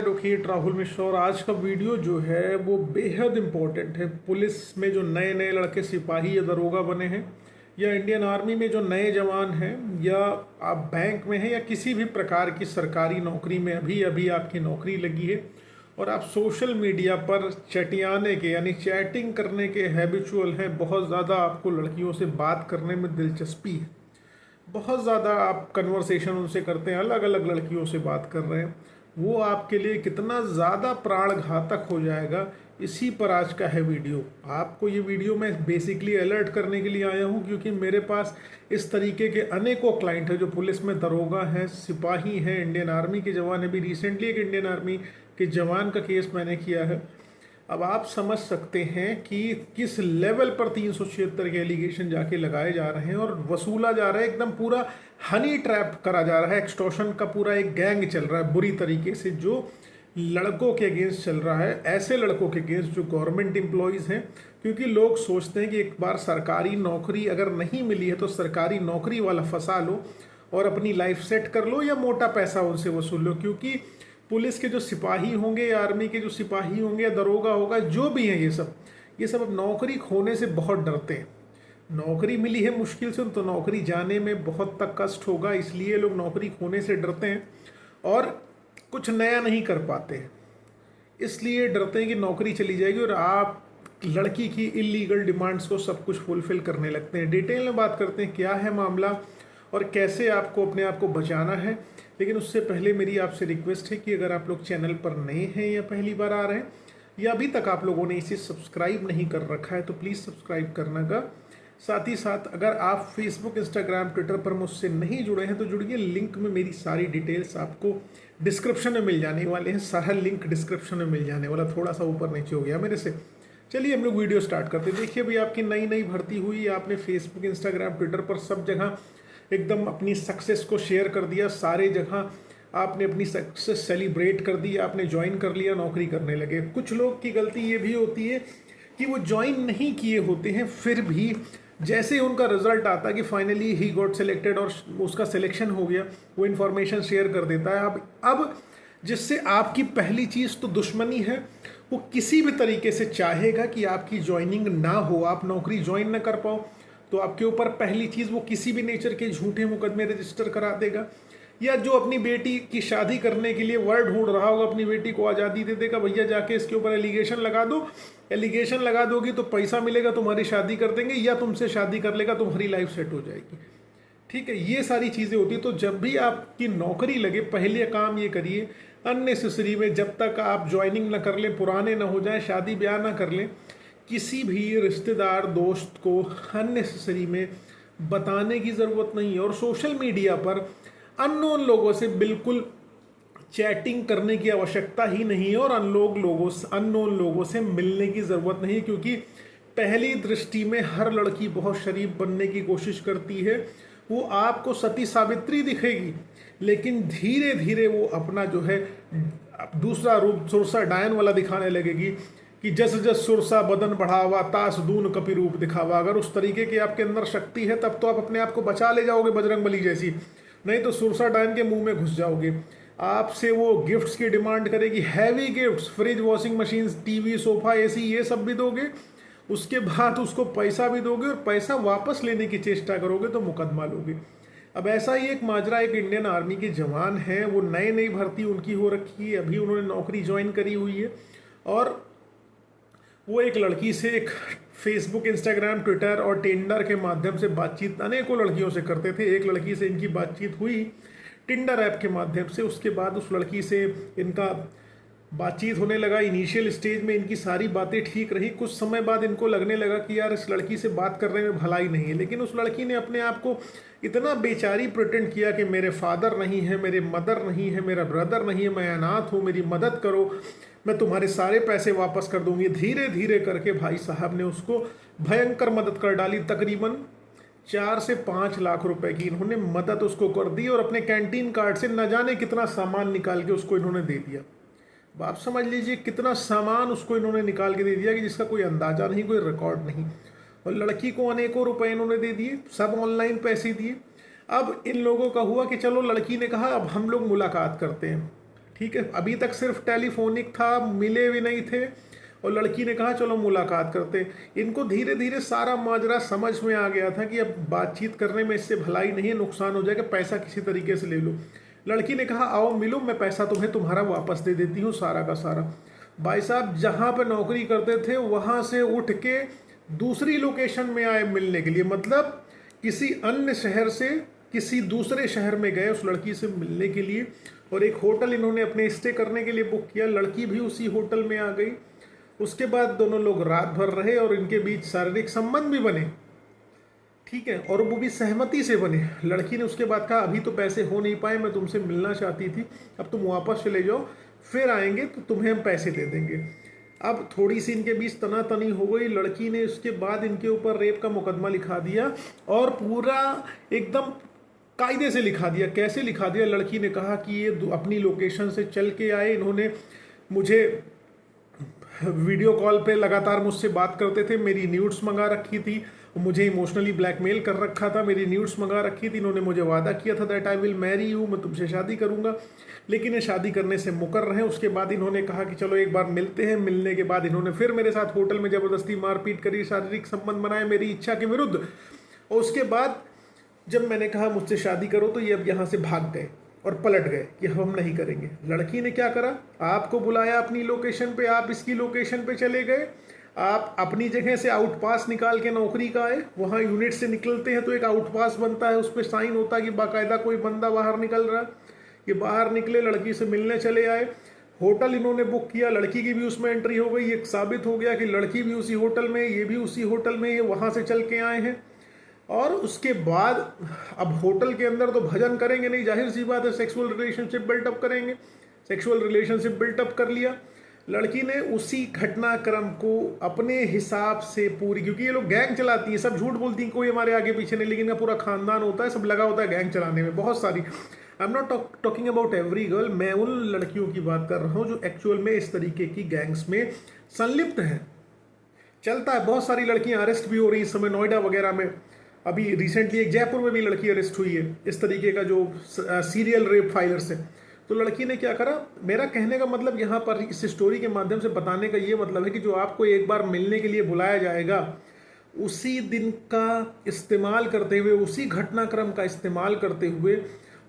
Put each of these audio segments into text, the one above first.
Advocate Rahul Mishra और आज का वीडियो जो है वो बेहद इम्पोर्टेंट है। पुलिस में जो नए नए लड़के सिपाही या दरोगा बने हैं, या इंडियन आर्मी में जो नए जवान हैं, या आप बैंक में हैं, या किसी भी प्रकार की सरकारी नौकरी में अभी अभी आपकी नौकरी लगी है और आप सोशल मीडिया पर चटियाने के यानी चैटिंग करने के हैबिचुअल हैं। बहुत ज़्यादा आपको लड़कियों से बात करने में दिलचस्पी है, बहुत ज़्यादा आप कन्वर्सेशन उनसे करते हैं, अलग अलग लड़कियों से बात कर रहे हैं। वो आपके लिए कितना ज़्यादा प्राण घातक हो जाएगा, इसी पर आज का है वीडियो। आपको ये वीडियो मैं बेसिकली अलर्ट करने के लिए आया हूँ, क्योंकि मेरे पास इस तरीके के अनेकों क्लाइंट हैं जो पुलिस में दरोगा हैं, सिपाही हैं, इंडियन आर्मी के जवान हैं। अभी रिसेंटली एक इंडियन आर्मी के जवान का केस मैंने किया है। अब आप समझ सकते हैं कि किस लेवल पर 376 के एलिगेशन जाके लगाए जा रहे हैं और वसूला जा रहा है, एकदम पूरा हनी ट्रैप करा जा रहा है। एक्सटॉर्शन का पूरा एक गैंग चल रहा है बुरी तरीके से, जो लड़कों के अगेंस्ट चल रहा है, ऐसे लड़कों के अगेंस्ट जो गवर्नमेंट एम्प्लॉयज़ हैं। क्योंकि लोग सोचते हैं कि एक बार सरकारी नौकरी अगर नहीं मिली है तो सरकारी नौकरी वाला फंसा लो और अपनी लाइफ सेट कर लो, या मोटा पैसा उनसे वसूल लो। क्योंकि पुलिस के जो सिपाही होंगे, या आर्मी के जो सिपाही होंगे, या दरोगा होगा, जो भी हैं, ये सब अब नौकरी खोने से बहुत डरते हैं। नौकरी मिली है मुश्किल से, तो नौकरी जाने में बहुत तक कष्ट होगा, इसलिए लोग नौकरी खोने से डरते हैं और कुछ नया नहीं कर पाते। इसलिए डरते हैं कि नौकरी चली जाएगी और आप लड़की की इलीगल डिमांड्स को सब कुछ फुलफिल करने लगते हैं। डिटेल में बात करते हैं क्या है मामला और कैसे आपको अपने आप को बचाना है। लेकिन उससे पहले मेरी आपसे रिक्वेस्ट है कि अगर आप लोग चैनल पर नए हैं या पहली बार आ रहे हैं, या अभी तक आप लोगों ने इसे सब्सक्राइब नहीं कर रखा है, तो प्लीज़ सब्सक्राइब करना का। साथ ही साथ अगर आप फेसबुक, इंस्टाग्राम, ट्विटर पर मुझसे नहीं जुड़े हैं तो जुड़िए। लिंक में मेरी सारी डिटेल्स आपको डिस्क्रिप्शन में मिल जाने वाले हैं। सारा लिंक डिस्क्रिप्शन में मिल जाने वाला, थोड़ा सा ऊपर नीचे हो गया मेरे से। चलिए हम लोग वीडियो स्टार्ट करते हैं। देखिए भाई, आपकी नई नई भर्ती हुई, आपने फेसबुक, इंस्टाग्राम, ट्विटर पर सब जगह एकदम अपनी सक्सेस को शेयर कर दिया, सारे जगह आपने अपनी सक्सेस सेलिब्रेट कर दी, आपने ज्वाइन कर लिया, नौकरी करने लगे। कुछ लोग की गलती ये भी होती है कि वो ज्वाइन नहीं किए होते हैं, फिर भी जैसे उनका रिजल्ट आता है कि फाइनली ही गॉट सिलेक्टेड और उसका सिलेक्शन हो गया, वो इन्फॉर्मेशन शेयर कर देता है। अब जिससे आपकी पहली चीज़ तो दुश्मनी है, वो किसी भी तरीके से चाहेगा कि आपकी ज्वाइनिंग ना हो, आप नौकरी ज्वाइन ना कर पाओ। तो आपके ऊपर पहली चीज़ वो किसी भी नेचर के झूठे मुकदमे रजिस्टर करा देगा, या जो अपनी बेटी की शादी करने के लिए वर्ड ढूंढ रहा होगा, अपनी बेटी को आज़ादी दे देगा, भैया जाके इसके ऊपर एलिगेशन लगा दो। एलिगेशन लगा दोगी तो पैसा मिलेगा, तुम्हारी शादी कर देंगे, या तुमसे शादी कर लेगा, तुम्हारी लाइफ सेट हो जाएगी। ठीक है, ये सारी चीज़ें होती है। तो जब भी आपकी नौकरी लगे, पहले काम ये करिए, अननेसेसरी में जब तक आप ज्वाइनिंग ना कर लें, पुराने ना हो जाएं, शादी ब्याह ना कर लें, किसी भी रिश्तेदार, दोस्त को अननेसेसरी में बताने की ज़रूरत नहीं है। और सोशल मीडिया पर अननोन लोगों से बिल्कुल चैटिंग करने की आवश्यकता ही नहीं है, और अननोन लोगों से मिलने की ज़रूरत नहीं है। क्योंकि पहली दृष्टि में हर लड़की बहुत शरीफ बनने की कोशिश करती है, वो आपको सती सावित्री दिखेगी, लेकिन धीरे धीरे वो अपना जो है दूसरा रूप सुरसा डायन वाला दिखाने लगेगी कि जस जस सुरसा बदन बढ़ावा, तास दून कपि रूप दिखावा। अगर उस तरीके की आपके अंदर शक्ति है तब तो आप अपने आप को बचा ले जाओगे बजरंगबली जैसी, नहीं तो सुरसा डायन के मुंह में घुस जाओगे। आपसे वो गिफ्ट्स की डिमांड करेगी, heavy gifts, fridge, washing machine, TV, sofa, AC, ये सब भी दोगे। उसके बाद उसको पैसा भी दोगे, और पैसा वापस लेने की चेष्टा करोगे तो मुकदमा लोगे। अब ऐसा ही एक माजरा एक इंडियन आर्मी के जवान हैं, वो नई नई भर्ती उनकी हो रखी है, अभी उन्होंने नौकरी ज्वाइन करी हुई है, और वो एक लड़की से एक फेसबुक, इंस्टाग्राम, ट्विटर और टिंडर के माध्यम से बातचीत अनेकों लड़कियों से करते थे। एक लड़की से इनकी बातचीत हुई टिंडर ऐप के माध्यम से, उसके बाद उस लड़की से इनका बातचीत होने लगा। इनिशियल स्टेज में इनकी सारी बातें ठीक रही, कुछ समय बाद इनको लगने लगा कि यार इस लड़की से बात करने में भलाई नहीं है। लेकिन उस लड़की ने अपने आप को इतना बेचारी प्रिटेंड किया कि मेरे फादर नहीं है, मेरे मदर नहीं है, मेरा ब्रदर नहीं है, मैं अनाथ हूँ, मेरी मदद करो, मैं तुम्हारे सारे पैसे वापस कर दूंगी। धीरे धीरे करके भाई साहब ने उसको भयंकर मदद कर डाली। तकरीबन 4 से 5 लाख रुपए की इन्होंने मदद उसको कर दी, और अपने कैंटीन कार्ड से न जाने कितना सामान निकाल के उसको इन्होंने दे दिया। अब आप समझ लीजिए कितना सामान उसको इन्होंने निकाल के दे दिया कि जिसका कोई अंदाजा नहीं, कोई रिकॉर्ड नहीं। और लड़की को अनेकों रुपए इन्होंने दे दिए, सब ऑनलाइन पैसे दिए। अब इन लोगों का हुआ कि चलो, लड़की ने कहा अब हम लोग मुलाकात करते हैं। ठीक है, अभी तक सिर्फ टेलीफोनिक था, मिले भी नहीं थे, और लड़की ने कहा चलो मुलाकात करते। इनको धीरे धीरे सारा माजरा समझ में आ गया था कि अब बातचीत करने में इससे भलाई नहीं है, नुकसान हो जाएगा, पैसा किसी तरीके से ले लो। लड़की ने कहा आओ मिलो, मैं पैसा तुम्हें तुम्हारा वापस दे देती हूँ सारा का सारा। भाई साहब जहाँ पर नौकरी करते थे वहाँ से उठ के दूसरी लोकेशन में आए मिलने के लिए, मतलब किसी अन्य शहर से किसी दूसरे शहर में गए उस लड़की से मिलने के लिए, और एक होटल इन्होंने अपने स्टे करने के लिए बुक किया। लड़की भी उसी होटल में आ गई। उसके बाद दोनों लोग रात भर रहे और इनके बीच शारीरिक संबंध भी बने, ठीक है, और वो भी सहमति से बने। लड़की ने उसके बाद कहा अभी तो पैसे हो नहीं पाए, मैं तुमसे मिलना चाहती थी, अब तुम वापस चले जाओ, फिर आएंगे तो तुम्हें हम पैसे दे देंगे। अब थोड़ी सी इनके बीच तनातनी हो गई। लड़की ने उसके बाद इनके ऊपर रेप का मुकदमा लिखा दिया, और पूरा एकदम कायदे से लिखा दिया। कैसे लिखा दिया? लड़की ने कहा कि ये अपनी लोकेशन से चल के आए, इन्होंने मुझे वीडियो कॉल पे लगातार मुझसे बात करते थे, मेरी न्यूड्स मंगा रखी थी, मुझे इमोशनली ब्लैकमेल कर रखा था, मेरी न्यूड्स मंगा रखी थी, इन्होंने मुझे वादा किया था that I will marry you, मैं तुमसे शादी करूंगा, लेकिन ये शादी करने से मुकर रहे हैं। उसके बाद इन्होंने कहा कि चलो एक बार मिलते हैं। मिलने के बाद इन्होंने फिर मेरे साथ होटल में ज़बरदस्ती मारपीट करी, शारीरिक संबंध बनाए मेरी इच्छा के विरुद्ध, और उसके बाद जब मैंने कहा मुझसे शादी करो तो ये अब यहाँ से भाग गए और पलट गए कि हम नहीं करेंगे। लड़की ने क्या करा? आपको बुलाया अपनी लोकेशन पे, आप इसकी लोकेशन पे चले गए, आप अपनी जगह से आउट पास निकाल के नौकरी का आए। वहाँ यूनिट से निकलते हैं तो एक आउट पास बनता है, उस पर साइन होता है कि बाकायदा कोई बंदा बाहर निकल रहा है। ये बाहर निकले, लड़की से मिलने चले आए, होटल इन्होंने बुक किया, लड़की की भी उसमें एंट्री हो गई। ये साबित हो गया कि लड़की भी उसी होटल में, ये भी उसी होटल में, ये वहाँ से चल के आए हैं। और उसके बाद अब होटल के अंदर तो भजन करेंगे नहीं, जाहिर सी बात है, सेक्सुअल रिलेशनशिप बिल्टअप करेंगे। सेक्सुअल रिलेशनशिप बिल्टअप कर लिया। लड़की ने उसी घटनाक्रम को अपने हिसाब से पूरी, क्योंकि ये लोग गैंग चलाती हैं, सब झूठ बोलती हैं, कोई हमारे आगे पीछे नहीं, लेकिन पूरा खानदान होता है, सब लगा होता है गैंग चलाने में, बहुत सारी। I am not talking about every girl, मैं उन लड़कियों की बात कर रहा हूँ जो एक्चुअल में इस तरीके की गैंग्स में संलिप्त हैं। चलता है, बहुत सारी लड़कियां अरेस्ट भी हो रही इस समय नोएडा वगैरह में। अभी रिसेंटली एक जयपुर में भी लड़की अरेस्ट हुई है इस तरीके का, जो सीरियल रेप फाइलर से। तो लड़की ने क्या करा? मेरा कहने का मतलब यहाँ पर इस स्टोरी के माध्यम से बताने का ये मतलब है कि जो आपको एक बार मिलने के लिए बुलाया जाएगा, उसी दिन का इस्तेमाल करते हुए, उसी घटनाक्रम का इस्तेमाल करते हुए,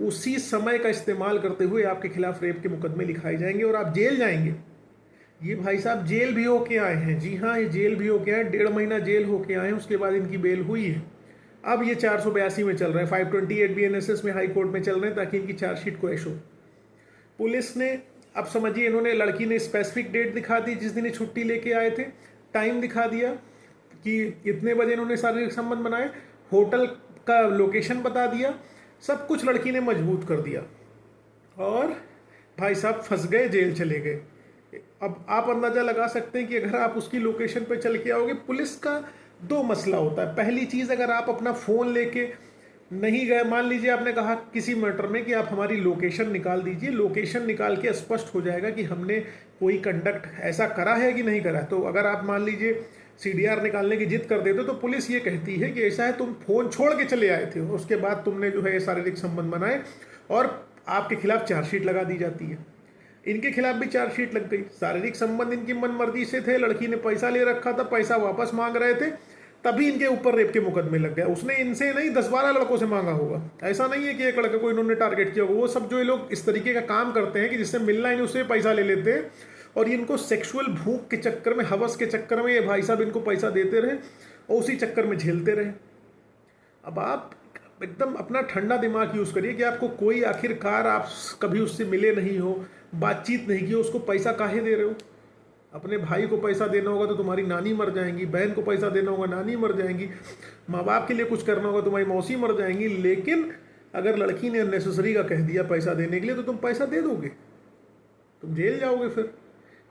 उसी समय का इस्तेमाल करते हुए आपके खिलाफ रेप के मुकदमे लिखाए जाएंगे और आप जेल जाएंगे। ये भाई साहब जेल भी होके आए हैं, जी हाँ, ये जेल भी होके आए, 1.5 महीना जेल होके आए हैं, उसके बाद इनकी बेल हुई है। अब ये 482 में चल रहे हैं, 528 BNSS में हाई कोर्ट में चल रहे हैं ताकि इनकी चार्जशीट को ऐशो। पुलिस ने, अब समझिए, इन्होंने, लड़की ने स्पेसिफिक डेट दिखा दी जिस दिन ये छुट्टी लेके आए थे, टाइम दिखा दिया कि इतने बजे इन्होंने शारीरिक संबंध बनाए, होटल का लोकेशन बता दिया, सब कुछ लड़की ने मजबूत कर दिया, और भाई साहब फंस गए, जेल चले गए। अब आप अंदाजा लगा सकते हैं कि अगर आप उसकी लोकेशन पर चल के आओगे, पुलिस का 2 मसला होता है। पहली चीज़, अगर आप अपना फ़ोन लेके नहीं गए, मान लीजिए आपने कहा किसी मैटर में कि आप हमारी लोकेशन निकाल दीजिए, लोकेशन निकाल के स्पष्ट हो जाएगा कि हमने कोई कंडक्ट ऐसा करा है कि नहीं करा। तो अगर आप मान लीजिए CDR निकालने की जिद कर देते तो पुलिस ये कहती है कि ऐसा है, तुम फ़ोन छोड़ के चले आए थे, उसके बाद तुमने जो है शारीरिक संबंध बनाए, और आपके खिलाफ चार्जशीट लगा दी जाती है। इनके खिलाफ भी चार्जशीट लग गई। शारीरिक संबंध इनकी मन मर्जी से थे, लड़की ने पैसा ले रखा था, पैसा वापस मांग रहे थे, तभी इनके ऊपर रेप के मुकदमे लग गए। उसने इनसे नहीं 10-12 लड़कों से मांगा होगा, ऐसा नहीं है कि एक लड़के को इन्होंने टारगेट किया होगा। वो सब जो ये लोग इस तरीके का काम करते हैं कि जिससे मिलना है उससे पैसा ले लेते हैं, और ये इनको सेक्सुअल भूख के चक्कर में, हवस के चक्कर में ये भाई साहब इनको पैसा देते रहे और उसी चक्कर में झेलते रहे। अब आप एकदम अपना ठंडा दिमाग यूज़ करिए कि आपको कोई, आखिरकार आप कभी उससे मिले नहीं हो, बातचीत नहीं की, उसको पैसा काहे दे रहे हो? अपने भाई को पैसा देना होगा तो तुम्हारी नानी मर जाएंगी, बहन को पैसा देना होगा नानी मर जाएंगी, माँ बाप के लिए कुछ करना होगा तुम्हारी मौसी मर जाएंगी। लेकिन अगर लड़की ने अननेसेसरी का कह दिया पैसा देने के लिए, तो तुम पैसा दे दोगे, तुम जेल जाओगे फिर।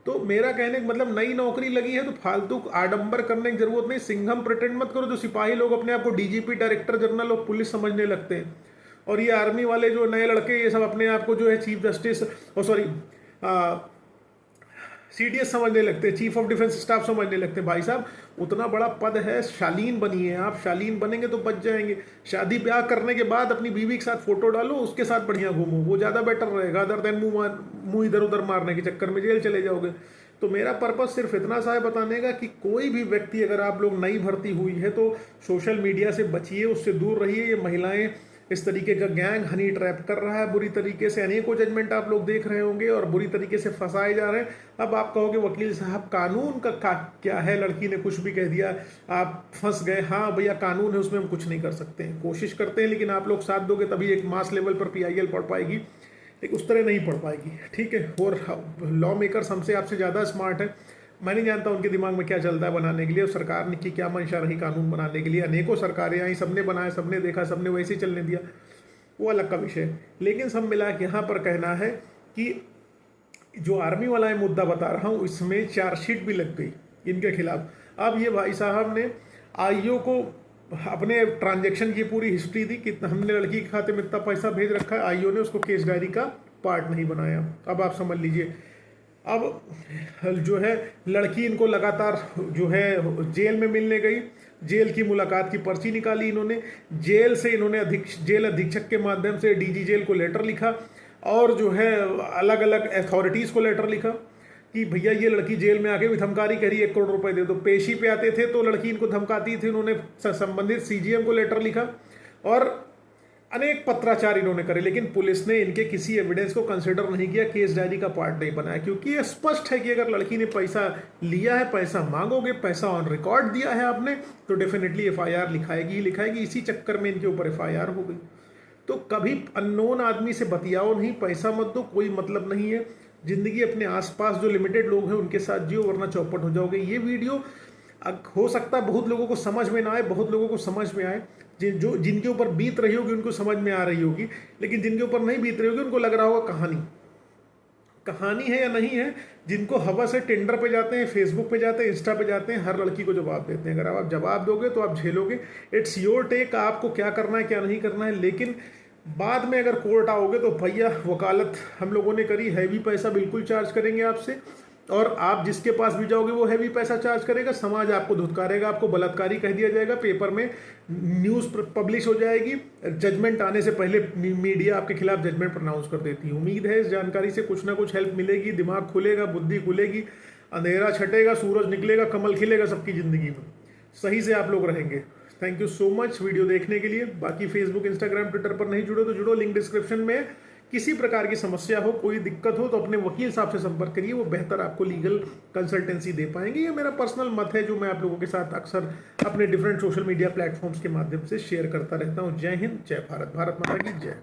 तो मेरा कहने का मतलब, नई नौकरी लगी है तो फालतू आडंबर करने की जरूरत नहीं, सिंघम प्रिटेंड मत करो। जो सिपाही लोग अपने आप को DGP, director general of police समझने लगते हैं, और ये आर्मी वाले जो नए लड़के, ये सब अपने आप को जो है चीफ जस्टिस, सीडीएस समझने लगते हैं, चीफ ऑफ डिफेंस स्टाफ समझने लगते हैं। भाई साहब उतना बड़ा पद है, शालीन बनिए आप, शालीन बनेंगे तो बच जाएंगे। शादी ब्याह करने के बाद अपनी बीवी के साथ फोटो डालो, उसके साथ बढ़िया घूमो, वो ज़्यादा बेटर रहेगा, अदर देन मुंह इधर उधर मारने के चक्कर में जेल चले जाओगे। तो मेरा पर्पस सिर्फ इतना सा है बताने का कि कोई भी व्यक्ति, अगर आप लोग नई भर्ती हुई है तो सोशल मीडिया से बचिए, उससे दूर रहिए। ये महिलाएं, इस तरीके का गैंग हनी ट्रैप कर रहा है बुरी तरीके से, अनेकों जजमेंट आप लोग देख रहे होंगे और बुरी तरीके से फंसाए जा रहे हैं। अब आप कहोगे वकील साहब कानून का क्या है, लड़की ने कुछ भी कह दिया आप फंस गए। हाँ भैया, कानून है, उसमें हम कुछ नहीं कर सकते हैं, कोशिश करते हैं, लेकिन आप लोग साथ दोगे तभी एक मास लेवल पर PIL पढ़ पाएगी, लेकिन उस तरह नहीं पढ़ पाएगी, ठीक है। और लॉ मेकर्स हमसे आपसे ज़्यादा स्मार्ट है, मैं नहीं जानता उनके दिमाग में क्या चलता है बनाने के लिए, और सरकार ने की क्या मंशा रही कानून बनाने के लिए। अनेकों सरकारें आई, सबने बनाया, सबने देखा, सबने वैसे ही चलने दिया, वो अलग का विषय है। लेकिन सब मिला के यहाँ पर कहना है कि जो आर्मी वाला है मुद्दा बता रहा हूँ, इसमें चार्जशीट भी लग गई इनके खिलाफ। अब ये भाई साहब ने आईओ को अपने ट्रांजैक्शन की पूरी हिस्ट्री दी कि हमने लड़की के खाते में इतना पैसा भेज रखा है, आईओ ने उसको केस डायरी का पार्ट नहीं बनाया। अब आप समझ लीजिए, अब जो है लड़की इनको लगातार जो है जेल में मिलने गई, जेल की मुलाकात की पर्ची निकाली इन्होंने, जेल से इन्होंने जेल अधीक्षक के माध्यम से DG जेल को लेटर लिखा, और जो है अलग अलग अथॉरिटीज़ को लेटर लिखा कि भैया ये लड़की जेल में आके भी धमकारी करी, 1 करोड़ रुपए दे दो। पेशी पे आते थे तो लड़की इनको धमकाती थी, उन्होंने संबंधित CGM को लेटर लिखा और अनेक पत्राचार इन्होंने करे, लेकिन पुलिस ने इनके किसी एविडेंस को कंसिडर नहीं किया, केस डायरी का पार्ट नहीं बनाया, क्योंकि ये स्पष्ट है कि अगर लड़की ने पैसा लिया है, पैसा मांगोगे, पैसा ऑन रिकॉर्ड दिया है आपने, तो डेफिनेटली FIR लिखाएगी ही लिखाएगी। इसी चक्कर में इनके ऊपर FIR हो गई। तो कभी अननोन आदमी से बतियाओ नहीं, पैसा मत दो, कोई मतलब नहीं है। जिंदगी अपने आसपास जो लिमिटेड लोग हैं उनके साथ जियो, वरना चौपट हो जाओगे। ये वीडियो हो सकता है बहुत लोगों को समझ में ना आए, बहुत लोगों को समझ में आए, जिनके ऊपर बीत रही होगी उनको समझ में आ रही होगी, लेकिन जिनके ऊपर नहीं बीत रही होगी उनको लग रहा होगा कहानी है या नहीं है। जिनको हवा से टेंडर पे जाते हैं, फेसबुक पे जाते हैं, इंस्टा पे जाते हैं, हर लड़की को जवाब देते हैं। अगर आप जवाब दोगे तो आप झेलोगे, इट्स योर टेक, आपको क्या करना है क्या नहीं करना है। लेकिन बाद में अगर कोर्ट आओगे तो भैया वकालत हम लोगों ने करी, हैवी पैसा बिल्कुल चार्ज करेंगे आपसे, और आप जिसके पास भी जाओगे वो हैवी पैसा चार्ज करेगा, समाज आपको धुतकारेगा, आपको बलात्कारी कह दिया जाएगा, पेपर में न्यूज़ पब्लिश हो जाएगी, जजमेंट आने से पहले मीडिया आपके खिलाफ जजमेंट प्रोनाउंस कर देती है। उम्मीद है इस जानकारी से कुछ ना कुछ हेल्प मिलेगी, दिमाग खुलेगा, बुद्धि खुलेगी, अंधेरा छटेगा, सूरज निकलेगा, कमल खिलेगा सबकी ज़िंदगी में, सही से आप लोग रहेंगे। Thank you so much video देखने के लिए। बाकी फेसबुक, इंस्टाग्राम, ट्विटर पर नहीं जुड़ो तो जुड़ो, लिंक डिस्क्रिप्शन में। किसी प्रकार की समस्या हो, कोई दिक्कत हो, तो अपने वकील साहब से संपर्क करिए, वो बेहतर आपको लीगल कंसल्टेंसी दे पाएंगे। ये मेरा पर्सनल मत है जो मैं आप लोगों के साथ अक्सर अपने डिफरेंट सोशल मीडिया प्लेटफॉर्म्स के माध्यम से शेयर करता रहता हूँ। जय हिंद, जय भारत, भारत माता की जय।